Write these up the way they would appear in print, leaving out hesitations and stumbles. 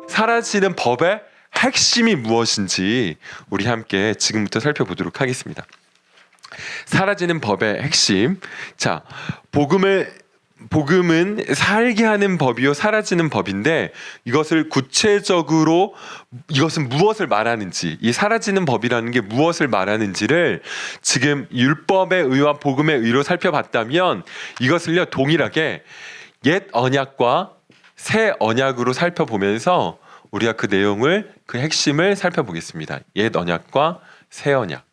사라지는 법의 핵심이 무엇인지 우리 함께 지금부터 살펴보도록 하겠습니다. 사라지는 법의 핵심. 자, 복음은 살게 하는 법이요 사라지는 법인데, 이것을 구체적으로 이것은 무엇을 말하는지, 이 사라지는 법이라는 게 무엇을 말하는지를 지금 율법의 의와 복음의 의로 살펴봤다면, 이것을요 동일하게 옛 언약과 새 언약으로 살펴보면서 우리가 그 내용을, 그 핵심을 살펴보겠습니다. 옛 언약과 새 언약.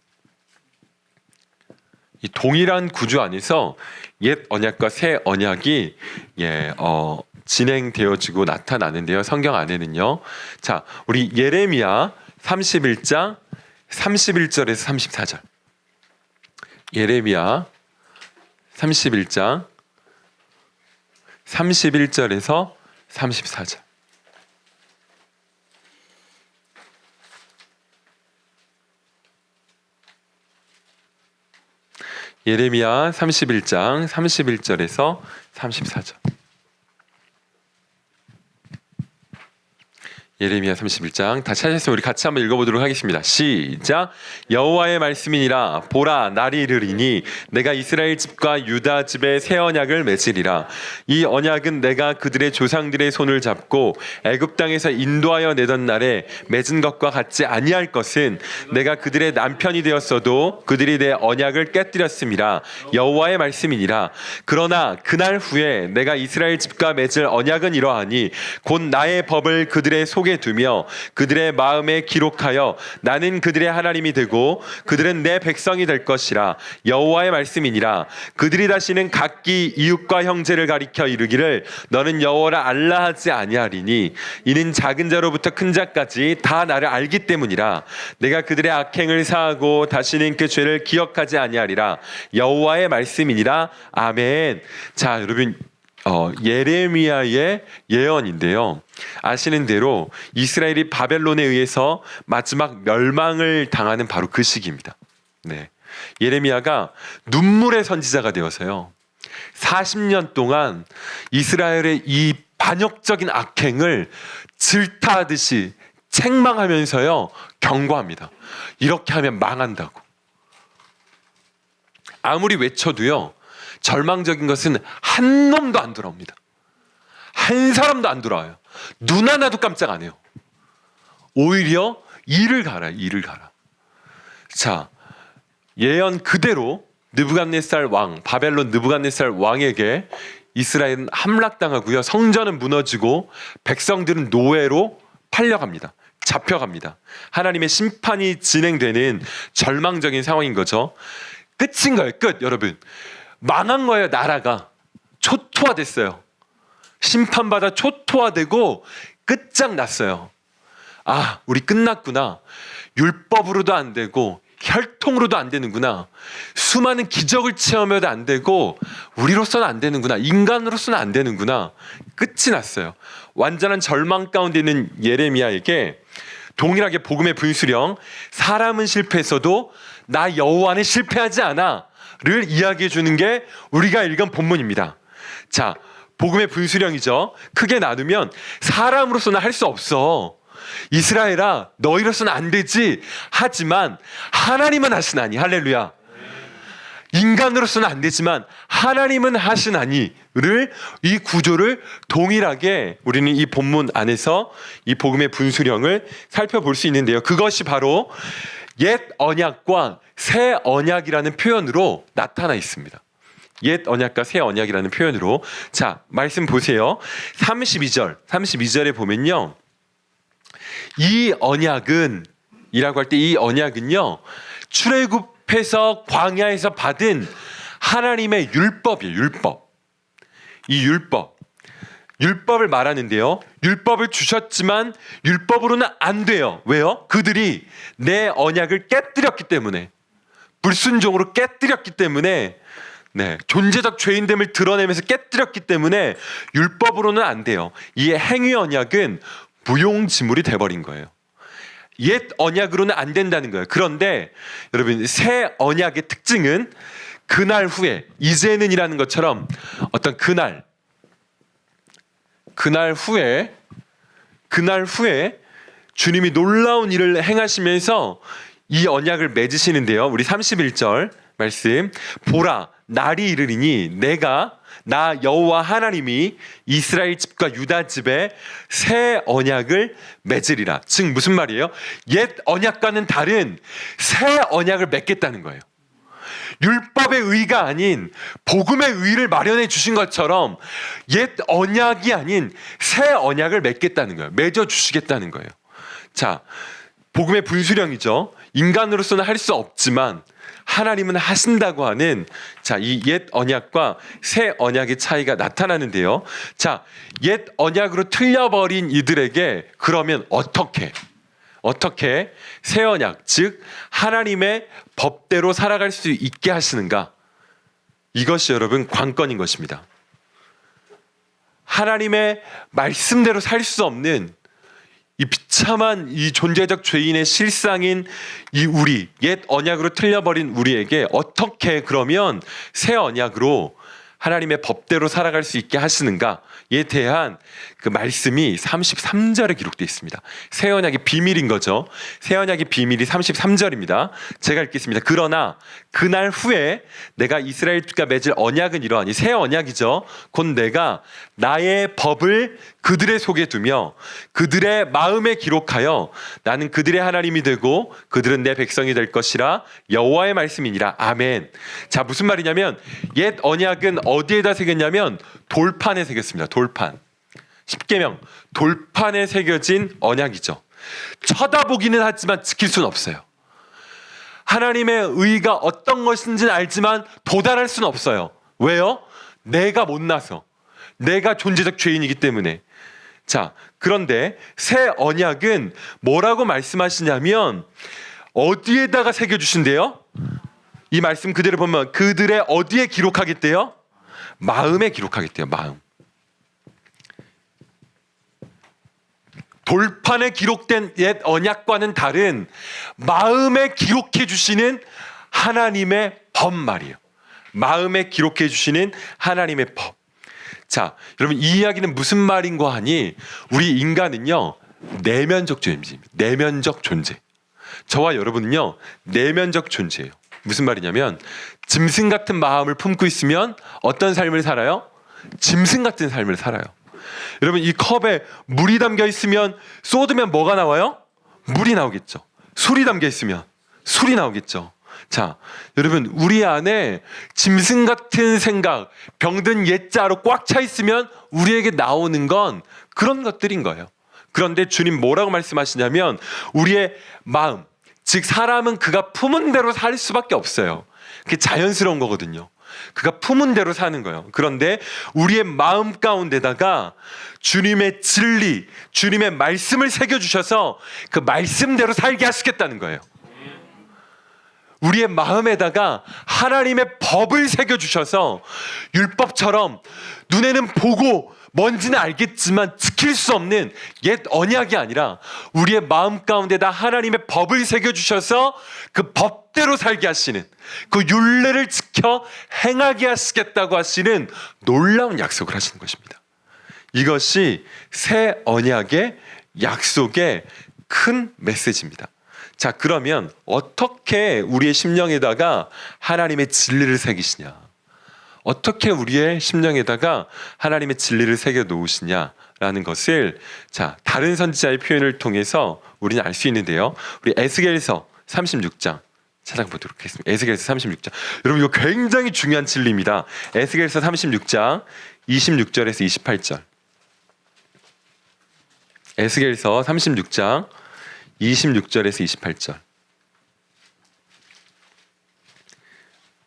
이 동일한 구조 안에서 옛 언약과 새 언약이 진행되어지고 나타나는데요. 성경 안에는요. 자, 우리 예레미야 31장 31절에서 34절. 예레미야 31장 31절에서 34절. 예레미야 31장 31절에서 34절. 예레미야 31장 다 찾았으면 우리 같이 한번 읽어보도록 하겠습니다. 시작. 여호와의 말씀이니라. 보라, 날이 이르리니 내가 이스라엘 집과 유다 집에 새 언약을 맺으리라. 이 언약은 내가 그들의 조상들의 손을 잡고 애굽 땅에서 인도하여 내던 날에 맺은 것과 같지 아니할 것은, 내가 그들의 남편이 되었어도 그들이 내 언약을 깨뜨렸음이라. 여호와의 말씀이니라. 그러나 그날 후에 내가 이스라엘 집과 맺을 언약은 이러하니, 곧 나의 법을 그들의 속에 두며 그들의 마음에 기록하여 나는 그들의 하나님이 되고 그들은 내 백성이 될 것이라. 여호와의 말씀이니라. 그들이 다시는 각기 이웃과 형제를 가리켜 이르기를 너는 여호와라 알라 하지 아니하리니, 이는 작은 자로부터 큰 자까지 다 나를 알기 때문이라. 내가 그들의 악행을 사하고 다시는 그 죄를 기억하지 아니하리라. 여호와의 말씀이니라. 아멘. 자, 여러분, 예레미야의 예언인데요. 아시는 대로 이스라엘이 바벨론에 의해서 마지막 멸망을 당하는 바로 그 시기입니다. 네. 예레미야가 눈물의 선지자가 되어서요, 40년 동안 이스라엘의 이 반역적인 악행을 질타하듯이 책망하면서요 경고합니다. 이렇게 하면 망한다고. 아무리 외쳐도요 절망적인 것은 한 놈도 안 돌아옵니다. 한 사람도 안 돌아와요. 눈 하나도 깜짝 안 해요. 오히려 이를 가라. 자, 예언 그대로 느부갓네살 왕, 바벨론 느부갓네살 왕에게 이스라엘은 함락당하고요, 성전은 무너지고 백성들은 노예로 팔려갑니다. 잡혀갑니다. 하나님의 심판이 진행되는 절망적인 상황인 거죠. 끝인 거예요. 끝. 여러분, 망한 거예요. 나라가 초토화됐어요. 심판받아 초토화되고 끝장났어요. 아, 우리 끝났구나. 율법으로도 안 되고 혈통으로도 안 되는구나. 수많은 기적을 체험해도 안 되고 우리로서는 안 되는구나. 인간으로서는 안 되는구나. 끝이 났어요. 완전한 절망 가운데 있는 예레미야에게 동일하게 복음의 분수령, 사람은 실패했어도 나 여호와는 실패하지 않아 를 이야기해 주는 게 우리가 읽은 본문입니다. 자, 복음의 분수령이죠. 크게 나누면 사람으로서는 할 수 없어. 이스라엘아, 너희로서는 안 되지. 하지만 하나님은 하시나니. 할렐루야. 인간으로서는 안 되지만 하나님은 하시나니를, 이 구조를 동일하게 우리는 이 본문 안에서 이 복음의 분수령을 살펴볼 수 있는데요. 그것이 바로 옛 언약과 새 언약이라는 표현으로 나타나 있습니다. 옛 언약과 새 언약이라는 표현으로. 자, 말씀 보세요. 32절에 보면요, 이 언약은, 이라고 할 때 이 언약은요, 출애굽해서 광야에서 받은 하나님의 율법이에요. 율법. 이 율법을 말하는데요, 율법을 주셨지만 율법으로는 안 돼요. 왜요? 그들이 내 언약을 깨뜨렸기 때문에, 불순종으로 깨뜨렸기 때문에, 네, 존재적 죄인됨을 드러내면서 깨뜨렸기 때문에 율법으로는 안 돼요. 이 행위 언약은 무용지물이 돼버린 거예요. 옛 언약으로는 안 된다는 거예요. 그런데 여러분, 새 언약의 특징은 그날 후에, 이제는이라는 것처럼 어떤 그날, 그날 후에 주님이 놀라운 일을 행하시면서 이 언약을 맺으시는데요. 우리 31절 말씀, 보라 날이 이르리니 내가 나 여호와 하나님이 이스라엘 집과 유다 집에 새 언약을 맺으리라. 즉 무슨 말이에요? 옛 언약과는 다른 새 언약을 맺겠다는 거예요. 율법의 의가 아닌 복음의 의를 마련해 주신 것처럼 옛 언약이 아닌 새 언약을 맺겠다는 거예요. 맺어 주시겠다는 거예요. 자, 복음의 분수령이죠. 인간으로서는 할 수 없지만 하나님은 하신다고 하는, 자, 이 옛 언약과 새 언약의 차이가 나타나는데요. 자, 옛 언약으로 틀려버린 이들에게 그러면 어떻게 새 언약, 즉 하나님의 법대로 살아갈 수 있게 하시는가? 이것이 여러분 관건인 것입니다. 하나님의 말씀대로 살 수 없는 이 비참한 이 존재적 죄인의 실상인 이 우리, 옛 언약으로 틀려버린 우리에게 어떻게 그러면 새 언약으로 하나님의 법대로 살아갈 수 있게 하시는가에 대한 그 말씀이 33절에 기록되어 있습니다. 새 언약의 비밀인 거죠. 새 언약의 비밀이 33절입니다. 제가 읽겠습니다. 그러나 그날 후에 내가 이스라엘과 맺을 언약은 이러하니, 새 언약이죠. 곧 내가 나의 법을 그들의 속에 두며 그들의 마음에 기록하여 나는 그들의 하나님이 되고 그들은 내 백성이 될 것이라 여호와의 말씀이니라. 아멘. 자, 무슨 말이냐면 옛 언약은 어디에다 새겼냐면 돌판에 새겼습니다. 돌판. 십계명 돌판에 새겨진 언약이죠. 쳐다보기는 하지만 지킬 수는 없어요. 하나님의 의가 어떤 것인지는 알지만 도달할 수는 없어요. 왜요? 내가 못나서, 내가 존재적 죄인이기 때문에. 자, 그런데 새 언약은 뭐라고 말씀하시냐면 어디에다가 새겨주신대요? 이 말씀 그대로 보면 그들의 어디에 기록하겠대요? 마음에 기록하겠대요. 마음. 돌판에 기록된 옛 언약과는 다른 마음에 기록해 주시는 하나님의 법 말이에요. 마음에 기록해 주시는 하나님의 법. 자, 여러분 이 이야기는 무슨 말인가 하니 우리 인간은요 내면적 존재입니다. 내면적 존재. 저와 여러분은요 내면적 존재예요. 무슨 말이냐면 짐승 같은 마음을 품고 있으면 어떤 삶을 살아요? 짐승 같은 삶을 살아요. 여러분 이 컵에 물이 담겨 있으면 쏟으면 뭐가 나와요? 물이 나오겠죠. 술이 담겨 있으면 술이 나오겠죠. 자, 여러분 우리 안에 짐승 같은 생각, 병든 옛자로 꽉 차 있으면 우리에게 나오는 건 그런 것들인 거예요. 그런데 주님 뭐라고 말씀하시냐면 우리의 마음, 즉 사람은 그가 품은 대로 살 수밖에 없어요. 그게 자연스러운 거거든요. 그가 품은 대로 사는 거예요. 그런데 우리의 마음 가운데다가 주님의 진리, 주님의 말씀을 새겨주셔서 그 말씀대로 살게 하시겠다는 거예요. 우리의 마음에다가 하나님의 법을 새겨주셔서 율법처럼 눈에는 보고 뭔지는 알겠지만 지킬 수 없는 옛 언약이 아니라 우리의 마음 가운데다 하나님의 법을 새겨주셔서 그 법대로 살게 하시는, 그 율례를 지켜 행하게 하시겠다고 하시는 놀라운 약속을 하시는 것입니다. 이것이 새 언약의 약속의 큰 메시지입니다. 자, 그러면 어떻게 우리의 심령에다가 하나님의 진리를 새기시냐? 어떻게 우리의 심령에다가 하나님의 진리를 새겨 놓으시냐라는 것을 자, 다른 선지자의 표현을 통해서 우리는 알 수 있는데요. 우리 에스겔서 36장 찾아보도록 하겠습니다. 에스겔서 36장. 여러분 이거 굉장히 중요한 진리입니다. 에스겔서 36장 26절에서 28절. 에스겔서 36장 26절에서 28절.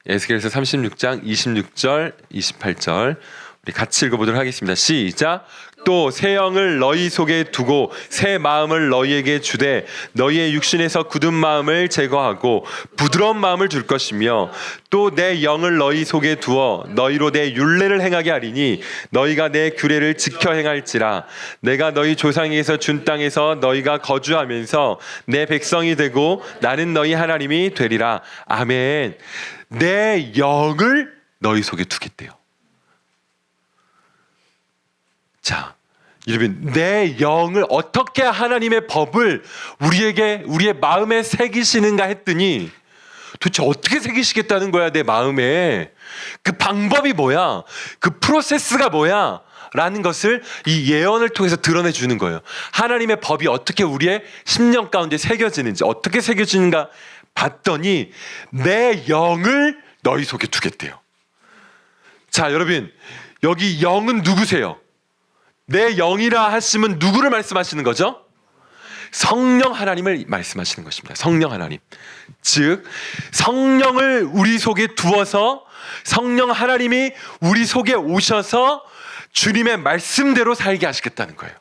에스겔서 36장 26절 28절 우리 같이 읽어보도록 하겠습니다. 시작. 또 새 영을 너희 속에 두고 새 마음을 너희에게 주되 너희의 육신에서 굳은 마음을 제거하고 부드러운 마음을 줄 것이며 또 내 영을 너희 속에 두어 너희로 내 율례를 행하게 하리니 너희가 내 규례를 지켜 행할지라. 내가 너희 조상에게서 준 땅에서 너희가 거주하면서 내 백성이 되고 나는 너희 하나님이 되리라. 아멘. 내 영을 너희 속에 두겠대요. 자, 여러분, 내 영을 어떻게 하나님의 법을 우리의 마음에 새기시는가 했더니 도대체 어떻게 새기시겠다는 거야, 내 마음에. 그 방법이 뭐야? 그 프로세스가 뭐야? 라는 것을 이 예언을 통해서 드러내 주는 거예요. 하나님의 법이 어떻게 우리의 심령 가운데 새겨지는지, 어떻게 새겨지는가 봤더니 내 영을 너희 속에 두겠대요. 자, 여러분, 여기 영은 누구세요? 내 영이라 하시면 누구를 말씀하시는 거죠? 성령 하나님을 말씀하시는 것입니다. 성령 하나님. 즉 성령을 우리 속에 두어서 성령 하나님이 우리 속에 오셔서 주님의 말씀대로 살게 하시겠다는 거예요.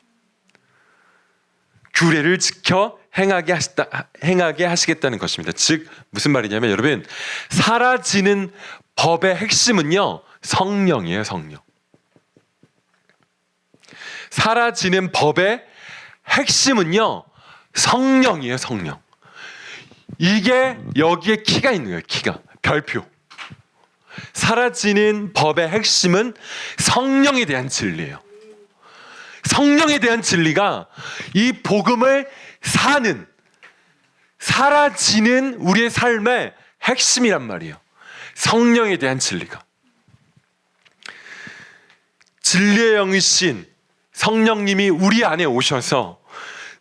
규례를 지켜 행하게 하시겠다는 것입니다. 즉 무슨 말이냐면, 여러분, 사라지는 법의 핵심은요, 성령이에요. 성령. 사라지는 법의 핵심은요, 성령이에요. 성령. 이게 여기에 키가 있는 거예요. 키가. 별표. 사라지는 법의 핵심은 성령에 대한 진리예요. 성령에 대한 진리가 이 복음을 사는, 사라지는 우리의 삶의 핵심이란 말이에요. 성령에 대한 진리가. 진리의 영이신 성령님이 우리 안에 오셔서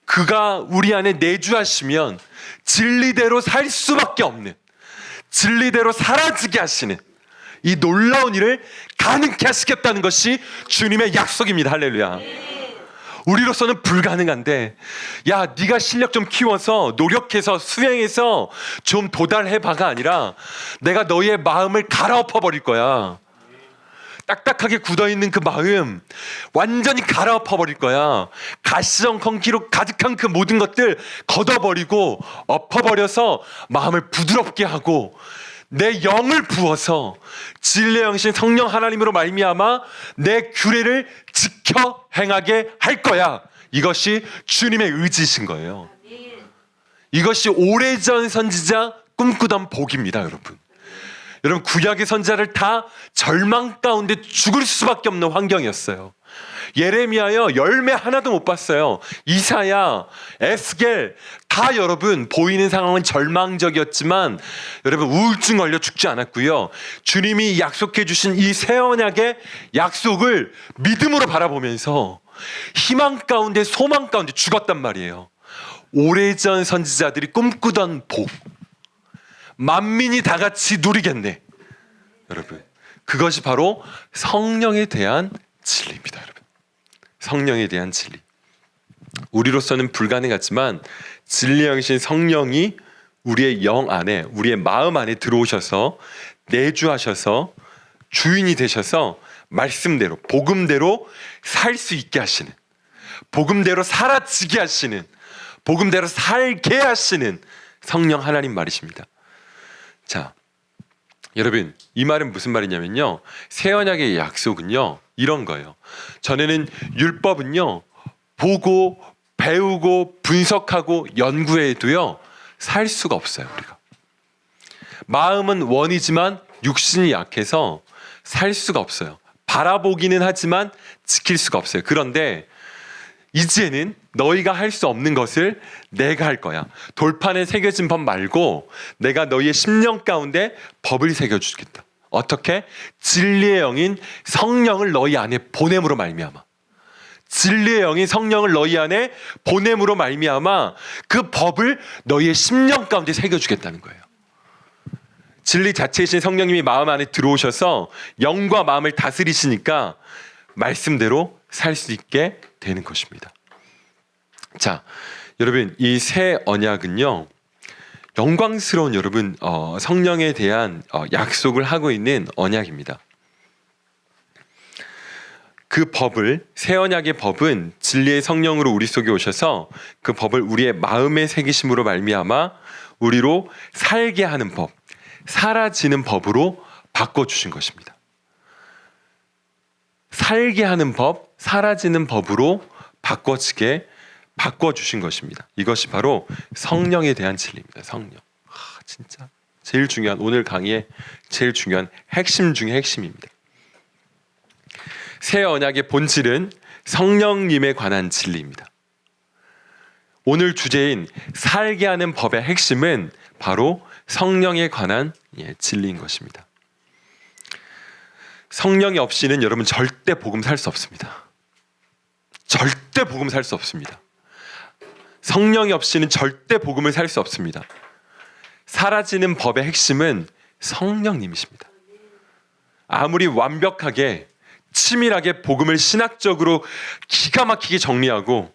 그가 우리 안에 내주하시면 진리대로 살 수밖에 없는, 진리대로 사라지게 하시는 이 놀라운 일을 가능케 하시겠다는 것이 주님의 약속입니다. 할렐루야. 우리로서는 불가능한데, 야, 네가 실력 좀 키워서 노력해서 수행해서 좀 도달해봐가 아니라 내가 너희의 마음을 갈아엎어 버릴 거야. 딱딱하게 굳어있는 그 마음 완전히 갈아엎어 버릴 거야. 가시적 컨기로 가득한 그 모든 것들 걷어버리고 엎어버려서 마음을 부드럽게 하고 내 영을 부어서 진리의 영이신 성령 하나님으로 말미암아 내 규례를 지켜 행하게 할 거야. 이것이 주님의 의지이신 거예요. 이것이 오래전 선지자 꿈꾸던 복입니다. 여러분, 구약의 선지자를 다 절망 가운데 죽을 수밖에 없는 환경이었어요. 예레미야요, 열매 하나도 못 봤어요. 이사야, 에스겔 다 여러분 보이는 상황은 절망적이었지만 여러분 우울증 걸려 죽지 않았고요. 주님이 약속해 주신 이 새 언약의 약속을 믿음으로 바라보면서 희망 가운데 소망 가운데 죽었단 말이에요. 오래전 선지자들이 꿈꾸던 복, 만민이 다 같이 누리겠네. 여러분, 그것이 바로 성령에 대한 진리입니다. 여러분, 성령에 대한 진리. 우리로서는 불가능하지만 진리의 영이신 성령이 우리의 영 안에, 우리의 마음 안에 들어오셔서 내주하셔서 주인이 되셔서 말씀대로, 복음대로 살 수 있게 하시는, 복음대로 사라지게 하시는, 복음대로 살게 하시는 성령 하나님 말이십니다. 자, 여러분, 이 말은 무슨 말이냐면요, 새 언약의 약속은요 이런 거예요. 전에는 율법은요 보고 배우고 분석하고 연구해도요 살 수가 없어요. 우리가 마음은 원이지만 육신이 약해서 살 수가 없어요. 바라보기는 하지만 지킬 수가 없어요. 그런데 이제는 너희가 할 수 없는 것을 내가 할 거야. 돌판에 새겨진 법 말고 내가 너희의 심령 가운데 법을 새겨주겠다. 어떻게? 진리의 영인 성령을 너희 안에 보냄으로 말미암아. 진리의 영인 성령을 너희 안에 보냄으로 말미암아 그 법을 너희의 심령 가운데 새겨주겠다는 거예요. 진리 자체이신 성령님이 마음 안에 들어오셔서 영과 마음을 다스리시니까 말씀대로 살 수 있게 되는 것입니다. 자, 여러분, 이 새 언약은요 영광스러운 여러분 성령에 대한 약속을 하고 있는 언약입니다. 그 법을, 새 언약의 법은 진리의 성령으로 우리 속에 오셔서 그 법을 우리의 마음에 새기심으로 말미암아 우리로 살게 하는 법, 사라지는 법으로 바꿔주신 것입니다. 살게 하는 법, 사라지는 법으로 바꿔주신 것입니다. 이것이 바로 성령에 대한 진리입니다. 성령. 진짜 제일 중요한, 오늘 강의의 제일 중요한 핵심 중의 핵심입니다. 새 언약의 본질은 성령님에 관한 진리입니다. 오늘 주제인 살게 하는 법의 핵심은 바로 성령에 관한 진리인 것입니다. 성령이 없이는 여러분 절대 복음 살 수 없습니다. 절대 복음 살 수 없습니다. 성령이 없이는 절대 복음을 살 수 없습니다. 사라지는 법의 핵심은 성령님이십니다. 아무리 완벽하게 치밀하게 복음을 신학적으로 기가 막히게 정리하고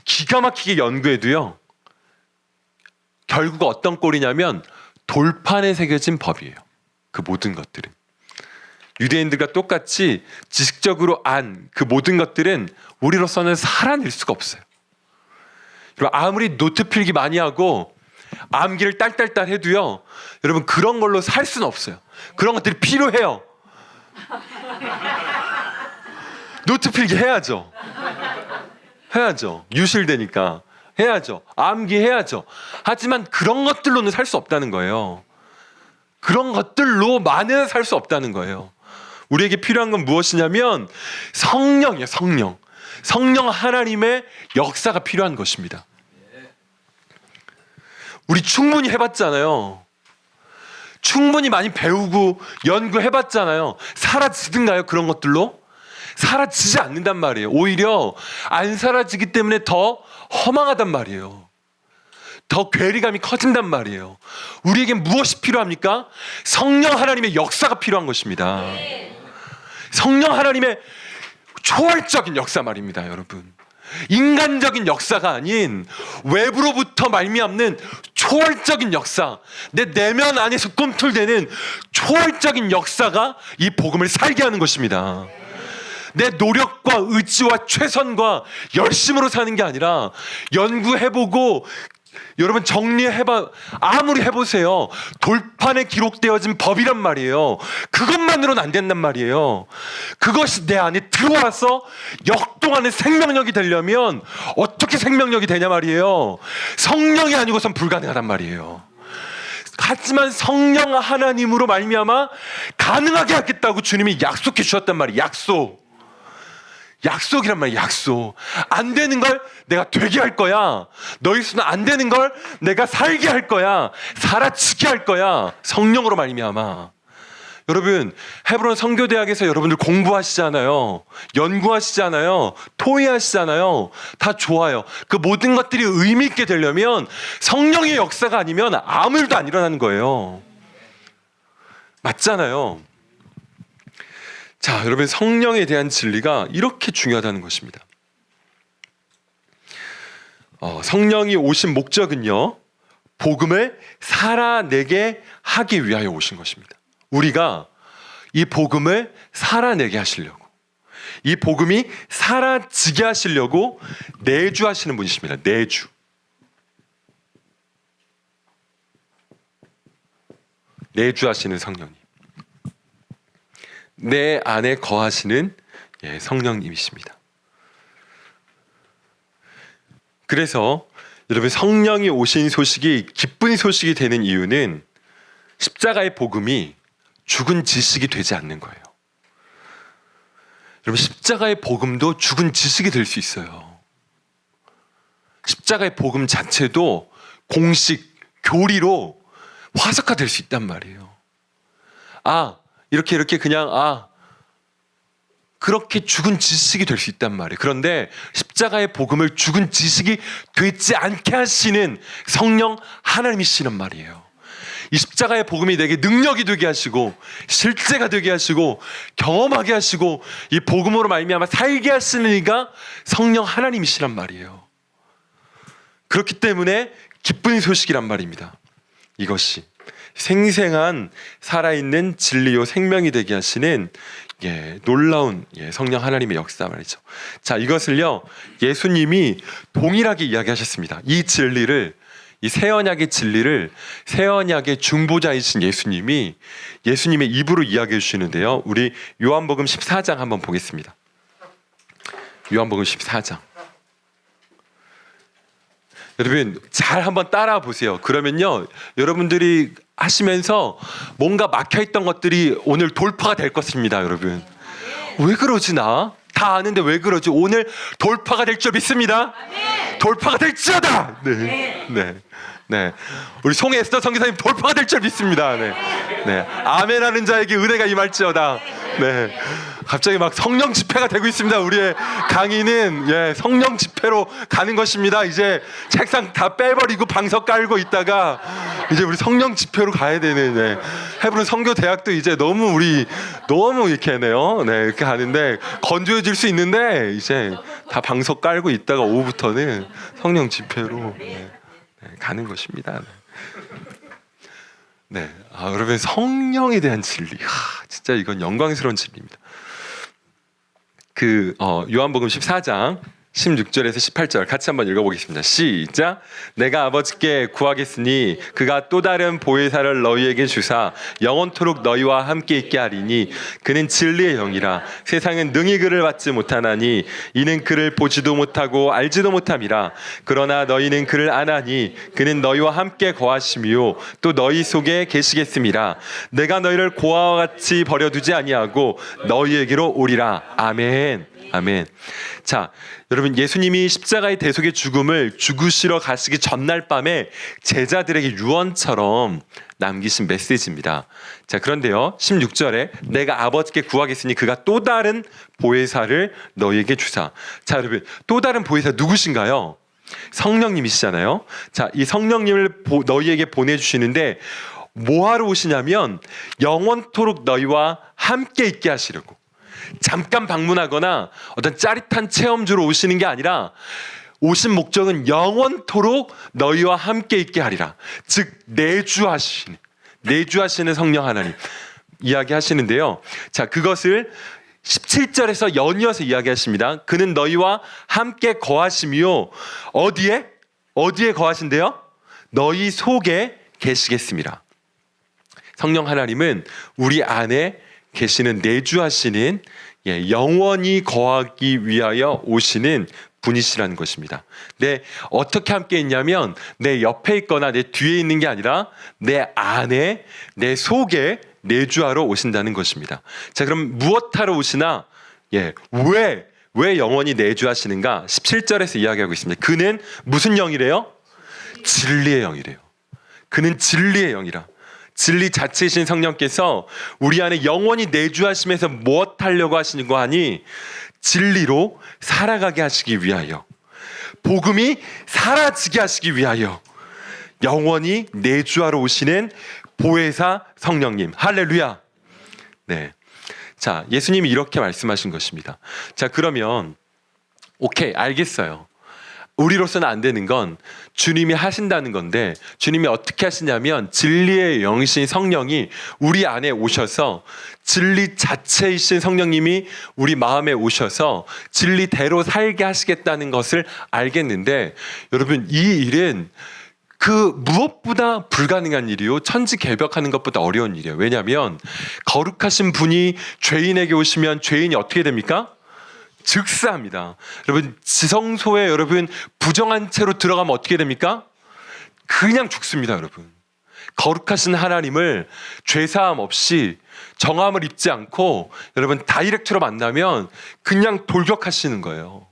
기가 막히게 연구해도요, 결국 어떤 꼴이냐면 돌판에 새겨진 법이에요. 그 모든 것들은 유대인들과 똑같이 지식적으로 안 그 모든 것들은 우리로서는 살아낼 수가 없어요. 여러분, 아무리 노트 필기 많이 하고 암기를 딸딸딸 해도요, 여러분 그런 걸로 살 수는 없어요. 그런 것들이 필요해요. 노트 필기 해야죠. 해야죠. 유실되니까 해야죠. 암기해야죠. 하지만 그런 것들로는 살 수 없다는 거예요. 그런 것들로만은 살 수 없다는 거예요. 우리에게 필요한 건 무엇이냐면 성령이에요. 성령. 성령 하나님의 역사가 필요한 것입니다. 우리 충분히 해봤잖아요. 충분히 많이 배우고 연구해봤잖아요. 사라지든가요? 그런 것들로? 사라지지 않는단 말이에요. 오히려 안 사라지기 때문에 더 허망하단 말이에요. 더 괴리감이 커진단 말이에요. 우리에게 무엇이 필요합니까? 성령 하나님의 역사가 필요한 것입니다. 성령 하나님의 초월적인 역사 말입니다, 여러분. 인간적인 역사가 아닌 외부로부터 말미암는 초월적인 역사, 내 내면 안에서 꿈틀대는 초월적인 역사가 이 복음을 살게 하는 것입니다. 내 노력과 의지와 최선과 열심으로 사는 게 아니라 연구해보고 여러분 정리해봐 아무리 해보세요. 돌판에 기록되어진 법이란 말이에요. 그것만으로는 안 된단 말이에요. 그것이 내 안에 들어와서 역동하는 생명력이 되려면 어떻게 생명력이 되냐 말이에요. 성령이 아니고선 불가능하단 말이에요. 하지만 성령 하나님으로 말미암아 가능하게 하겠다고 주님이 약속해 주셨단 말이에요. 약속이란 말이야. 약속. 안 되는 걸 내가 되게 할 거야. 너희 수는 안 되는 걸 내가 살게 할 거야. 살아지게 할 거야. 성령으로 말미암아. 여러분, 헤브론 선교대학에서 여러분들 공부하시잖아요. 연구하시잖아요. 토의하시잖아요. 다 좋아요. 그 모든 것들이 의미 있게 되려면 성령의 역사가 아니면 아무 일도 안 일어나는 거예요. 맞잖아요. 자, 여러분, 성령에 대한 진리가 이렇게 중요하다는 것입니다. 성령이 오신 목적은요, 복음을 살아내게 하기 위하여 오신 것입니다. 우리가 이 복음을 살아내게 하시려고, 이 복음이 사라지게 하시려고 내주하시는 분이십니다. 내주하시는 성령님, 내 안에 거하시는 성령님이십니다. 그래서 여러분, 성령이 오신 소식이 기쁜 소식이 되는 이유는 십자가의 복음이 죽은 지식이 되지 않는 거예요. 여러분, 십자가의 복음도 죽은 지식이 될 수 있어요. 십자가의 복음 자체도 공식, 교리로 화석화될 수 있단 말이에요. 이렇게 그냥 그렇게 죽은 지식이 될 수 있단 말이에요. 그런데 십자가의 복음을 죽은 지식이 되지 않게 하시는 성령 하나님이시란 말이에요. 이 십자가의 복음이 내게 능력이 되게 하시고 실제가 되게 하시고 경험하게 하시고 이 복음으로 말미암아 살게 하시는 이가 성령 하나님이시란 말이에요. 그렇기 때문에 기쁜 소식이란 말입니다. 이것이 생생한 살아있는 진리요 생명이 되게 하시는 놀라운 성령 하나님의 역사 말이죠. 자, 이것을요 예수님이 동일하게 이야기하셨습니다. 이 진리를, 이 새 언약의 진리를 새 언약의 중보자이신 예수님의 입으로 이야기해 주시는데요. 우리 요한복음 14장 한번 보겠습니다. 요한복음 14장. 여러분 잘 한번 따라 보세요. 그러면요 여러분들이 하시면서 뭔가 막혀있던 것들이 오늘 돌파가 될 것입니다. 여러분 왜 그러지 나? 다 다 아는데 왜 그러지? 오늘 돌파가 될 줄 믿습니다. 돌파가 될지어다. 네. 네. 네. 우리 송에스더 선교사님 돌파가 될 줄 믿습니다. 네. 네. 아멘하는 자에게 은혜가 임할지어다. 네. 갑자기 막 성령 집회가 되고 있습니다. 우리의 강의는 성령 집회로 가는 것입니다. 이제 책상 다 빼버리고 방석 깔고 있다가 이제 우리 성령 집회로 가야 되는 헤브론 선교 대학도 이제 너무 이렇게 네요. 네, 이렇게 가는데 건조해질 수 있는데 이제 다 방석 깔고 있다가 오후부터는 성령 집회로 가는 것입니다. 네, 여러분 성령에 대한 진리, 진짜 이건 영광스러운 진리입니다. 요한복음 14장 16절에서 18절 같이 한번 읽어보겠습니다. 시작. 내가 아버지께 구하겠으니 그가 또 다른 보혜사를 너희에게 주사 영원토록 너희와 함께 있게 하리니 그는 진리의 영이라. 세상은 능히 그를 받지 못하나니 이는 그를 보지도 못하고 알지도 못함이라. 그러나 너희는 그를 아나니 그는 너희와 함께 거하시며 또 너희 속에 계시겠음이라. 내가 너희를 고아와 같이 버려두지 아니하고 너희에게로 오리라. 아멘. 아멘. 자, 여러분 예수님이 십자가의 대속의 죽음을 죽으시러 가시기 전날 밤에 제자들에게 유언처럼 남기신 메시지입니다. 자, 그런데요 16절에 내가 아버지께 구하겠으니 그가 또 다른 보혜사를 너희에게 주사. 자, 여러분 또 다른 보혜사 누구신가요? 성령님이시잖아요. 자, 이 성령님을 너희에게 보내주시는데 뭐하러 오시냐면 영원토록 너희와 함께 있게 하시려고. 잠깐 방문하거나 어떤 짜릿한 체험주로 오시는 게 아니라 오신 목적은 영원토록 너희와 함께 있게 하리라. 즉 내주하시는 성령 하나님 이야기하시는데요. 자, 그것을 17절에서 연이어서 이야기하십니다. 그는 너희와 함께 거하시며 어디에 거하신대요? 너희 속에 계시겠습니다. 성령 하나님은 우리 안에 계시는 내주하시는 영원히 거하기 위하여 오시는 분이시라는 것입니다. 어떻게 함께 있냐면 내 옆에 있거나 내 뒤에 있는 게 아니라 내 안에 내 속에 내주하러 오신다는 것입니다. 자, 그럼 무엇하러 오시나? 왜 영원히 내주하시는가? 17절에서 이야기하고 있습니다. 그는 무슨 영이래요? 진리의 영이래요. 그는 진리의 영이라. 진리 자체이신 성령께서 우리 안에 영원히 내주하시면서 무엇 하려고 하시는 거 하니? 진리로 살아가게 하시기 위하여, 복음이 사라지게 하시기 위하여 영원히 내주하러 오시는 보혜사 성령님. 할렐루야. 네. 자, 예수님이 이렇게 말씀하신 것입니다. 자, 그러면 오케이, 알겠어요. 우리로서는 안 되는 건 주님이 하신다는 건데, 주님이 어떻게 하시냐면 진리의 영이신 성령이 우리 안에 오셔서 진리 자체이신 성령님이 우리 마음에 오셔서 진리대로 살게 하시겠다는 것을 알겠는데, 여러분 이 일은 그 무엇보다 불가능한 일이요, 천지개벽하는 것보다 어려운 일이에요. 왜냐하면 거룩하신 분이 죄인에게 오시면 죄인이 어떻게 됩니까? 즉사합니다. 여러분 지성소에 여러분 부정한 채로 들어가면 어떻게 됩니까? 그냥 죽습니다. 여러분 거룩하신 하나님을 죄사함 없이 정함을 입지 않고 여러분 다이렉트로 만나면 그냥 돌격하시는 거예요.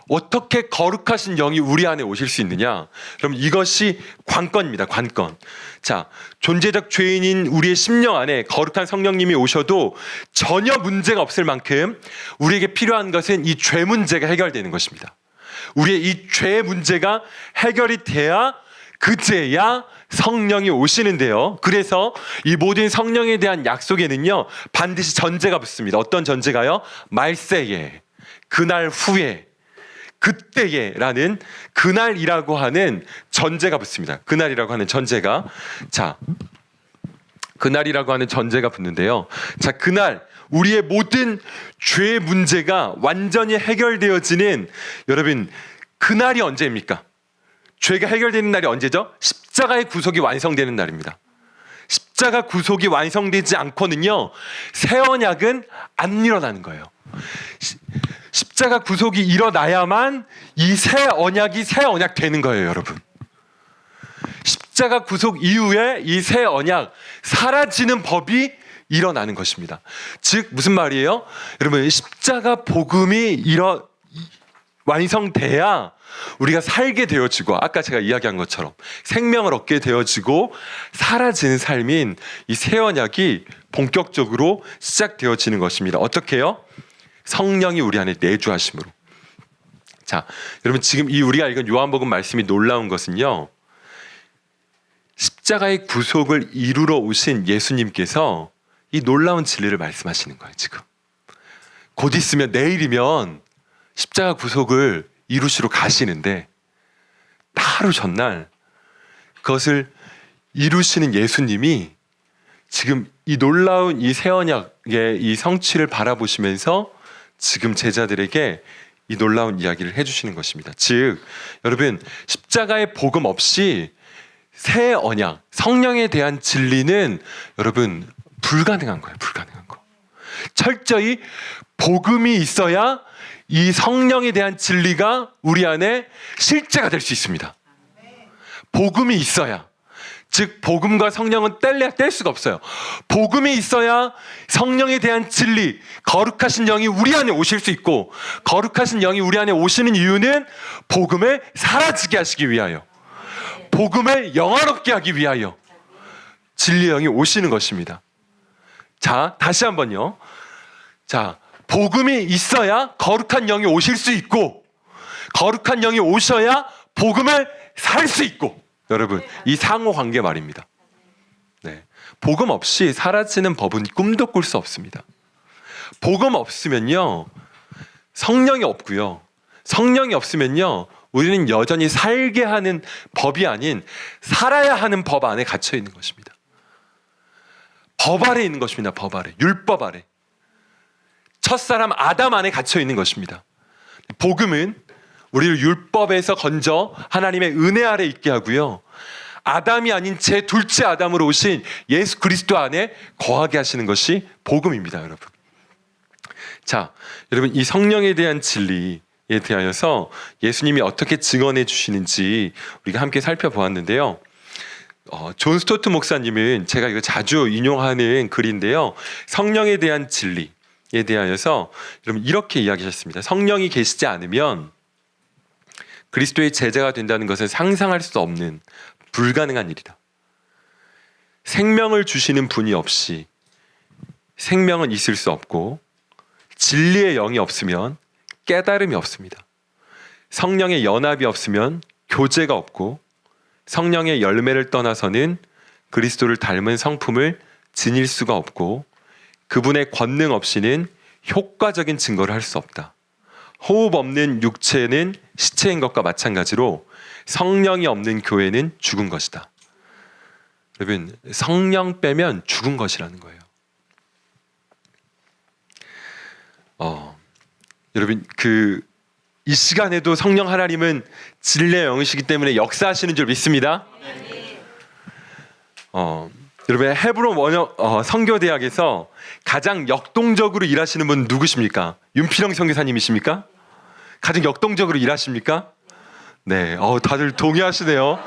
어떻게 거룩하신 영이 우리 안에 오실 수 있느냐? 그럼 이것이 관건입니다. 관건. 자, 존재적 죄인인 우리의 심령 안에 거룩한 성령님이 오셔도 전혀 문제가 없을 만큼 우리에게 필요한 것은 이 죄 문제가 해결되는 것입니다. 우리의 이 죄 문제가 해결이 돼야 그제야 성령이 오시는데요. 그래서 이 모든 성령에 대한 약속에는요 반드시 전제가 붙습니다. 어떤 전제가요? 말세에, 그날 후에, 그때에라는 그날이라고 하는 전제가 붙습니다. 그날이라고 하는 전제가, 자, 그날이라고 하는 전제가 붙는데요. 자, 그날 우리의 모든 죄 문제가 완전히 해결되어지는, 여러분 그날이 언제입니까? 죄가 해결되는 날이 언제죠? 십자가의 구속이 완성되는 날입니다. 십자가 구속이 완성되지 않고는요 새 언약은 안 일어나는 거예요. 십자가 구속이 일어나야만 이 새 언약이 새 언약 되는 거예요. 여러분 십자가 구속 이후에 이 새 언약, 사라지는 법이 일어나는 것입니다. 즉 무슨 말이에요? 여러분 십자가 복음이 완성돼야 우리가 살게 되어지고 아까 제가 이야기한 것처럼 생명을 얻게 되어지고 사라지는 삶인 이 새 언약이 본격적으로 시작되어지는 것입니다. 어떻게요? 성령이 우리 안에 내주하심으로. 자, 여러분 지금 이 우리가 읽은 요한복음 말씀이 놀라운 것은요. 십자가의 구속을 이루러 오신 예수님께서 이 놀라운 진리를 말씀하시는 거예요. 지금 곧 있으면 내일이면 십자가 구속을 이루시러 가시는데 하루 전날 그것을 이루시는 예수님이 지금 이 놀라운 이 새 언약의 이 성취를 바라보시면서 지금 제자들에게 이 놀라운 이야기를 해주시는 것입니다. 즉 여러분 십자가의 복음 없이 새 언약, 성령에 대한 진리는 여러분 불가능한 거예요. 불가능한 거. 철저히 복음이 있어야 이 성령에 대한 진리가 우리 안에 실제가 될 수 있습니다. 복음이 있어야. 즉 복음과 성령은 뗄 수가 없어요. 복음이 있어야 성령에 대한 진리, 거룩하신 영이 우리 안에 오실 수 있고 거룩하신 영이 우리 안에 오시는 이유는 복음을 사라지게 하시기 위하여 복음을 영화롭게 하기 위하여 진리의 영이 오시는 것입니다. 자, 다시 한번요. 자, 복음이 있어야 거룩한 영이 오실 수 있고 거룩한 영이 오셔야 복음을 살 수 있고 여러분 이 상호 관계 말입니다. 네. 복음 없이 사라지는 법은 꿈도 꿀 수 없습니다. 복음 없으면요 성령이 없고요. 성령이 없으면요 우리는 여전히 살게 하는 법이 아닌 살아야 하는 법 안에 갇혀 있는 것입니다. 법 아래 있는 것입니다. 법 아래, 율법 아래. 첫사람 아담 안에 갇혀 있는 것입니다. 복음은 우리를 율법에서 건져 하나님의 은혜 아래 있게 하고요. 아담이 아닌 제 둘째 아담으로 오신 예수 그리스도 안에 거하게 하시는 것이 복음입니다, 여러분. 자, 여러분 이 성령에 대한 진리에 대하여서 예수님이 어떻게 증언해 주시는지 우리가 함께 살펴보았는데요. 존 스토트 목사님은 제가 이거 자주 인용하는 글인데요. 성령에 대한 진리에 대하여서 여러분 이렇게 이야기하셨습니다. 성령이 계시지 않으면 그리스도의 제자가 된다는 것은 상상할 수 없는 불가능한 일이다. 생명을 주시는 분이 없이 생명은 있을 수 없고 진리의 영이 없으면 깨달음이 없습니다. 성령의 연합이 없으면 교제가 없고 성령의 열매를 떠나서는 그리스도를 닮은 성품을 지닐 수가 없고 그분의 권능 없이는 효과적인 증거를 할 수 없다. 호흡 없는 육체는 시체인 것과 마찬가지로 성령이 없는 교회는 죽은 것이다. 여러분 성령 빼면 죽은 것이라는 거예요. 여러분 이 시간에도 성령 하나님은 진리의 영이시기 때문에 역사하시는 줄 믿습니다. 여러분 헤브론 원역 선교대학에서 가장 역동적으로 일하시는 분 누구십니까? 윤필영 선교사님이십니까? 가장 역동적으로 일하십니까? 네, 다들 동의하시네요.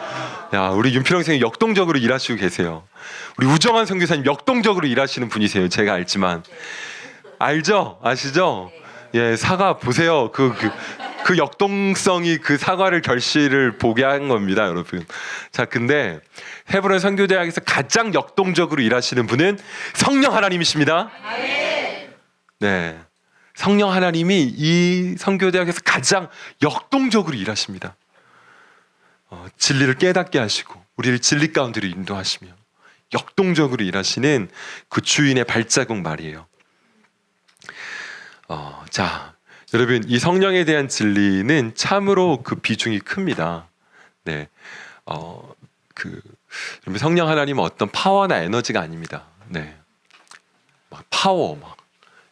야, 우리 윤필영 선생님 역동적으로 일하시고 계세요. 우리 우정환 선교사님 역동적으로 일하시는 분이세요. 제가 알지만 알죠? 아시죠? 예, 사과 보세요. 그 역동성이 그 사과를 결실을 보게 한 겁니다, 여러분. 자, 근데 헤브론 선교대학에서 가장 역동적으로 일하시는 분은 성령 하나님이십니다. 네, 성령 하나님이 이 선교대학에서 가장 역동적으로 일하십니다. 진리를 깨닫게 하시고 우리를 진리 가운데로 인도하시며 역동적으로 일하시는 그 주인의 발자국 말이에요. 자, 여러분 이 성령에 대한 진리는 참으로 그 비중이 큽니다. 네, 여러분 성령 하나님은 어떤 파워나 에너지가 아닙니다. 네,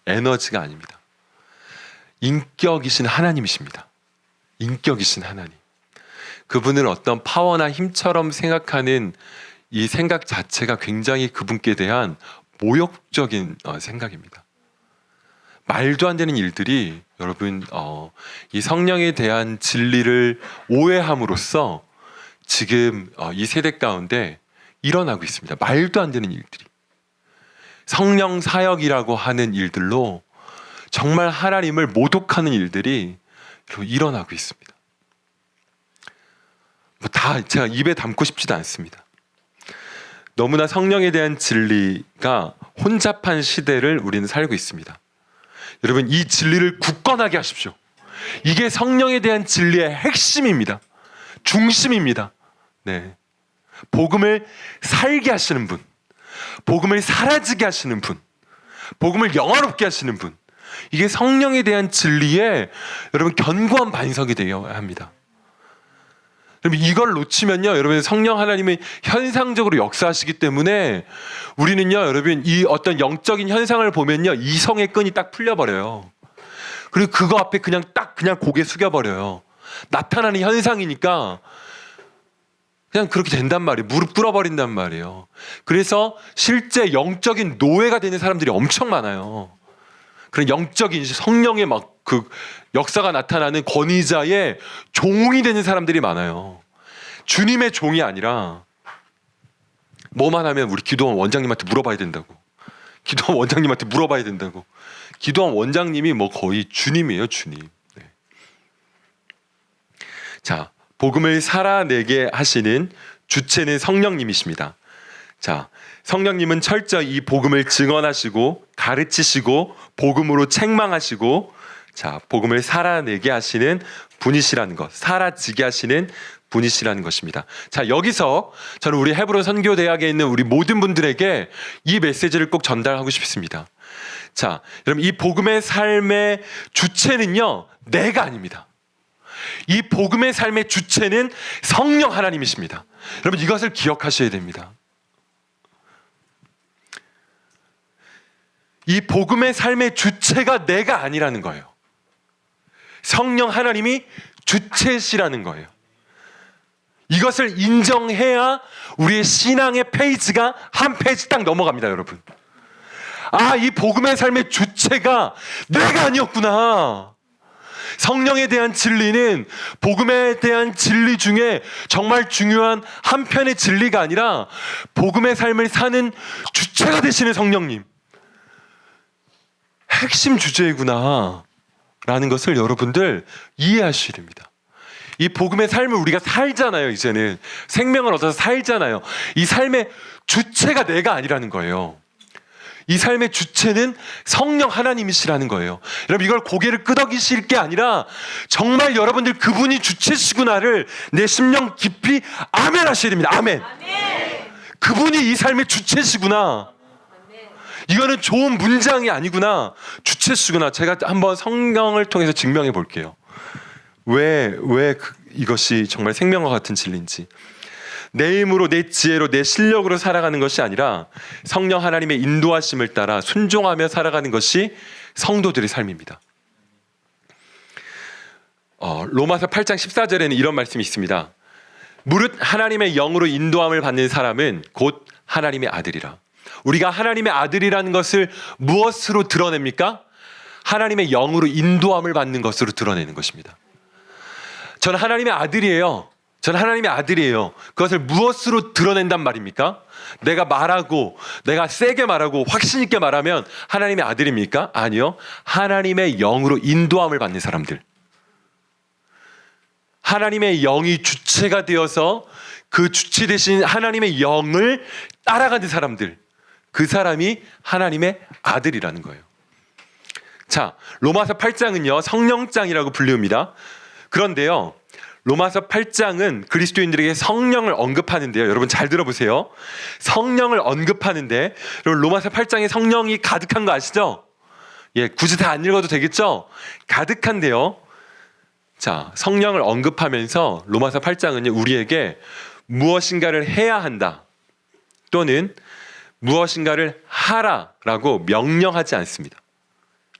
에너지가 아닙니다. 인격이신 하나님이십니다. 인격이신 하나님. 그분을 어떤 파워나 힘처럼 생각하는 이 생각 자체가 굉장히 그분께 대한 모욕적인 생각입니다. 말도 안 되는 일들이 여러분 이 성령에 대한 진리를 오해함으로써 지금 이 세대 가운데 일어나고 있습니다. 말도 안 되는 일들이. 성령 사역이라고 하는 일들로 정말 하나님을 모독하는 일들이 일어나고 있습니다. 다 제가 입에 담고 싶지도 않습니다. 너무나 성령에 대한 진리가 혼잡한 시대를 우리는 살고 있습니다. 여러분, 이 진리를 굳건하게 하십시오. 이게 성령에 대한 진리의 핵심입니다. 중심입니다. 네. 복음을 살게 하시는 분, 복음을 사라지게 하시는 분, 복음을 영화롭게 하시는 분, 이게 성령에 대한 진리에 여러분 견고한 반석이 되어야 합니다. 여러분, 이걸 놓치면요, 여러분, 성령 하나님은 현상적으로 역사하시기 때문에 우리는요, 여러분, 이 어떤 영적인 현상을 보면요, 이성의 끈이 딱 풀려버려요. 그리고 그거 앞에 그냥 고개 숙여버려요. 나타나는 현상이니까 그냥 그렇게 된단 말이에요. 무릎 꿇어버린단 말이에요. 그래서 실제 영적인 노예가 되는 사람들이 엄청 많아요. 그런 영적인 성령의 막 그 역사가 나타나는 권위자의 종이 되는 사람들이 많아요. 주님의 종이 아니라 뭐만 하면 우리 기도원 원장님한테 물어봐야 된다고. 기도원 원장님한테 물어봐야 된다고. 기도원 원장님이 뭐 거의 주님이에요, 주님. 네. 자, 복음을 살아내게 하시는 주체는 성령님이십니다. 자, 성령님은 철저히 이 복음을 증언하시고 가르치시고 복음으로 책망하시고, 자, 복음을 살아내게 하시는 분이시라는 것, 사라지게 하시는 분이시라는 것입니다. 자, 여기서 저는 우리 헤브론 선교대학에 있는 우리 모든 분들에게 이 메시지를 꼭 전달하고 싶습니다. 자, 여러분, 이 복음의 삶의 주체는요, 내가 아닙니다. 이 복음의 삶의 주체는 성령 하나님이십니다. 여러분, 이것을 기억하셔야 됩니다. 이 복음의 삶의 주체가 내가 아니라는 거예요. 성령 하나님이 주체시라는 거예요. 이것을 인정해야 우리의 신앙의 페이지가 한 페이지 딱 넘어갑니다, 여러분. 아, 이 복음의 삶의 주체가 내가 아니었구나. 성령에 대한 진리는 복음에 대한 진리 중에 정말 중요한 한 편의 진리가 아니라 복음의 삶을 사는 주체가 되시는 성령님, 핵심 주제이구나 라는 것을 여러분들 이해하셔야 됩니다. 이 복음의 삶을 우리가 살잖아요. 이제는 생명을 얻어서 살잖아요. 이 삶의 주체가 내가 아니라는 거예요. 이 삶의 주체는 성령 하나님이시라는 거예요. 여러분, 이걸 고개를 끄덕이실 게 아니라 정말 여러분들 그분이 주체시구나를 내 심령 깊이 아멘 하셔야 됩니다. 아멘. 그분이 이 삶의 주체시구나. 이거는 좋은 문장이 아니구나. 주체시구나. 제가 한번 성경을 통해서 증명해 볼게요. 왜 이것이 정말 생명과 같은 진리인지. 내 힘으로, 내 지혜로, 내 실력으로 살아가는 것이 아니라 성령 하나님의 인도하심을 따라 순종하며 살아가는 것이 성도들의 삶입니다. 로마서 8장 14절에는 이런 말씀이 있습니다. 무릇 하나님의 영으로 인도함을 받는 사람은 곧 하나님의 아들이라. 우리가 하나님의 아들이라는 것을 무엇으로 드러냅니까? 하나님의 영으로 인도함을 받는 것으로 드러내는 것입니다. 저는 하나님의 아들이에요. 저는 하나님의 아들이에요. 그것을 무엇으로 드러낸단 말입니까? 내가 말하고, 내가 세게 말하고 확신 있게 말하면 하나님의 아들입니까? 아니요. 하나님의 영으로 인도함을 받는 사람들. 하나님의 영이 주체가 되어서 그 주체 대신 하나님의 영을 따라가는 사람들. 그 사람이 하나님의 아들이라는 거예요. 자, 로마서 8장은요, 성령장이라고 불립니다. 그런데요, 로마서 8장은 그리스도인들에게 성령을 언급하는데요. 여러분 잘 들어보세요. 성령을 언급하는데, 여러분 로마서 8장에 성령이 가득한 거 아시죠? 예, 굳이 다 안 읽어도 되겠죠? 가득한데요. 자, 성령을 언급하면서 로마서 8장은 우리에게 무엇인가를 해야 한다 또는 무엇인가를 하라라고 명령하지 않습니다.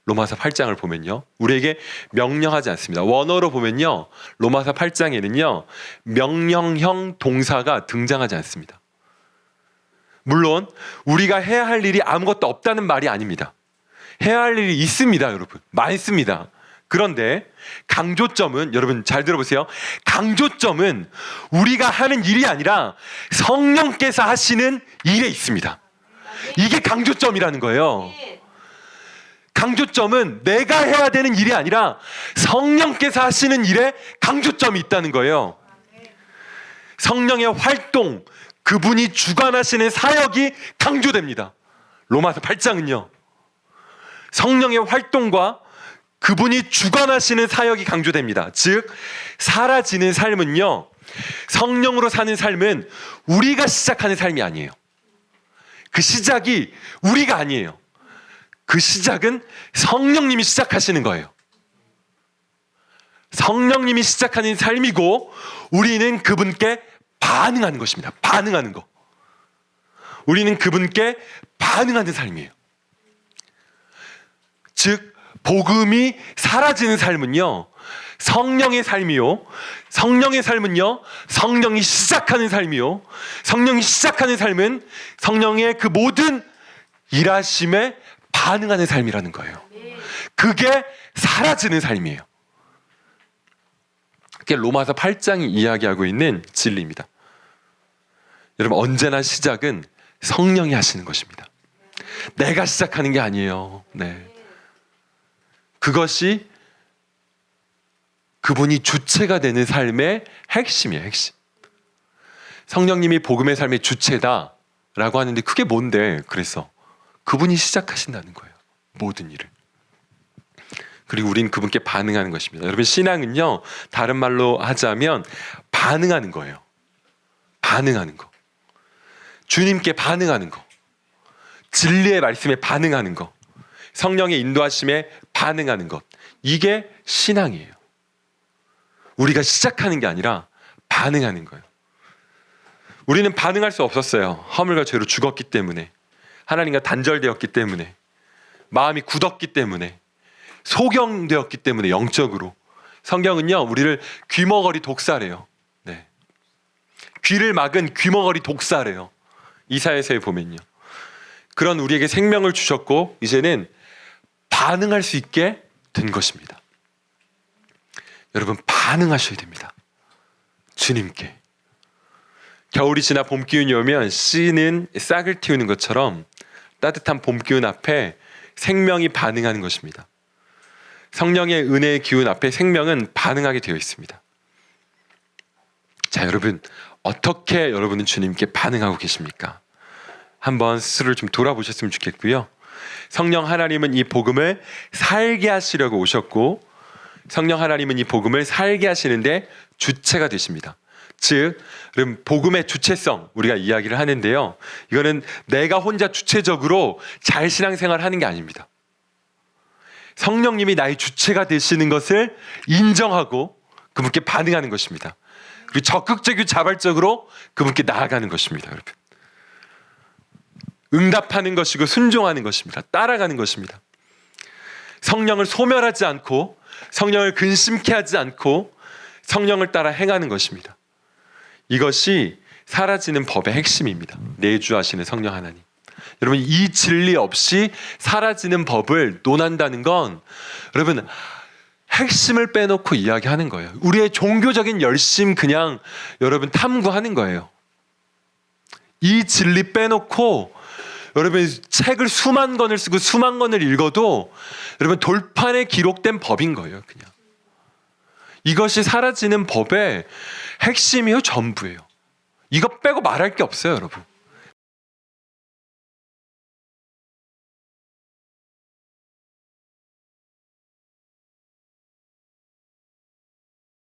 로마서 8장을 보면요, 우리에게 명령하지 않습니다. 원어로 보면요, 로마서 8장에는요 명령형 동사가 등장하지 않습니다. 물론 우리가 해야 할 일이 아무것도 없다는 말이 아닙니다. 해야 할 일이 있습니다, 여러분. 많습니다. 그런데 강조점은, 여러분 잘 들어보세요. 강조점은 우리가 하는 일이 아니라 성령께서 하시는 일에 있습니다. 이게 강조점이라는 거예요. 강조점은 내가 해야 되는 일이 아니라 성령께서 하시는 일에 강조점이 있다는 거예요. 성령의 활동, 그분이 주관하시는 사역이 강조됩니다. 로마서 8장은요. 성령의 활동과 그분이 주관하시는 사역이 강조됩니다. 즉 사라지는 삶은요, 성령으로 사는 삶은 우리가 시작하는 삶이 아니에요. 그 시작이 우리가 아니에요. 그 시작은 성령님이 시작하시는 거예요. 성령님이 시작하는 삶이고 우리는 그분께 반응하는 것입니다. 반응하는 거. 우리는 그분께 반응하는 삶이에요. 즉 복음이 사라지는 삶은요, 성령의 삶이요, 성령의 삶은요, 성령이 시작하는 삶이요, 성령이 시작하는 삶은 성령의 그 모든 일하심에 반응하는 삶이라는 거예요. 그게 사라지는 삶이에요. 그게 로마서 8장이 이야기하고 있는 진리입니다. 여러분, 언제나 시작은 성령이 하시는 것입니다. 내가 시작하는 게 아니에요. 네. 그것이 그분이 주체가 되는 삶의 핵심이에요. 핵심. 성령님이 복음의 삶의 주체다라고 하는데 그게 뭔데? 그래서 그분이 시작하신다는 거예요. 모든 일을. 그리고 우린 그분께 반응하는 것입니다. 여러분, 신앙은요, 다른 말로 하자면 반응하는 거예요. 반응하는 거. 주님께 반응하는 거. 진리의 말씀에 반응하는 거. 성령의 인도하심에 반응하는 것. 이게 신앙이에요. 우리가 시작하는 게 아니라 반응하는 거예요. 우리는 반응할 수 없었어요. 허물과 죄로 죽었기 때문에, 하나님과 단절되었기 때문에, 마음이 굳었기 때문에, 소경되었기 때문에, 영적으로. 성경은요, 우리를 귀머거리 독사래요. 네. 귀를 막은 귀머거리 독사래요. 이사야서에 보면요. 그런 우리에게 생명을 주셨고 이제는 반응할 수 있게 된 것입니다. 여러분, 반응하셔야 됩니다. 주님께. 겨울이 지나 봄 기운이 오면 씨는 싹을 틔우는 것처럼 따뜻한 봄 기운 앞에 생명이 반응하는 것입니다. 성령의 은혜의 기운 앞에 생명은 반응하게 되어 있습니다. 자, 여러분, 어떻게 여러분은 주님께 반응하고 계십니까? 한번 스스로를 좀 돌아보셨으면 좋겠고요. 성령 하나님은 이 복음을 살게 하시려고 오셨고, 성령 하나님은 이 복음을 살게 하시는데 주체가 되십니다. 즉, 그럼 복음의 주체성 우리가 이야기를 하는데요, 이거는 내가 혼자 주체적으로 잘 신앙생활 하는 게 아닙니다. 성령님이 나의 주체가 되시는 것을 인정하고 그분께 반응하는 것입니다. 그리고 적극적이고 자발적으로 그분께 나아가는 것입니다. 여러분, 응답하는 것이고 순종하는 것입니다. 따라가는 것입니다. 성령을 소멸하지 않고, 성령을 근심케 하지 않고 성령을 따라 행하는 것입니다. 이것이 사라지는 법의 핵심입니다. 내주하시는 성령 하나님. 여러분, 이 진리 없이 사라지는 법을 논한다는 건 여러분 핵심을 빼놓고 이야기하는 거예요. 우리의 종교적인 열심 그냥 여러분 탐구하는 거예요. 이 진리 빼놓고 여러분 책을 수만 권을 쓰고 수만 권을 읽어도 여러분 돌판에 기록된 법인 거예요. 그냥 이것이 사라지는 법의 핵심이요, 전부예요. 이거 빼고 말할 게 없어요, 여러분.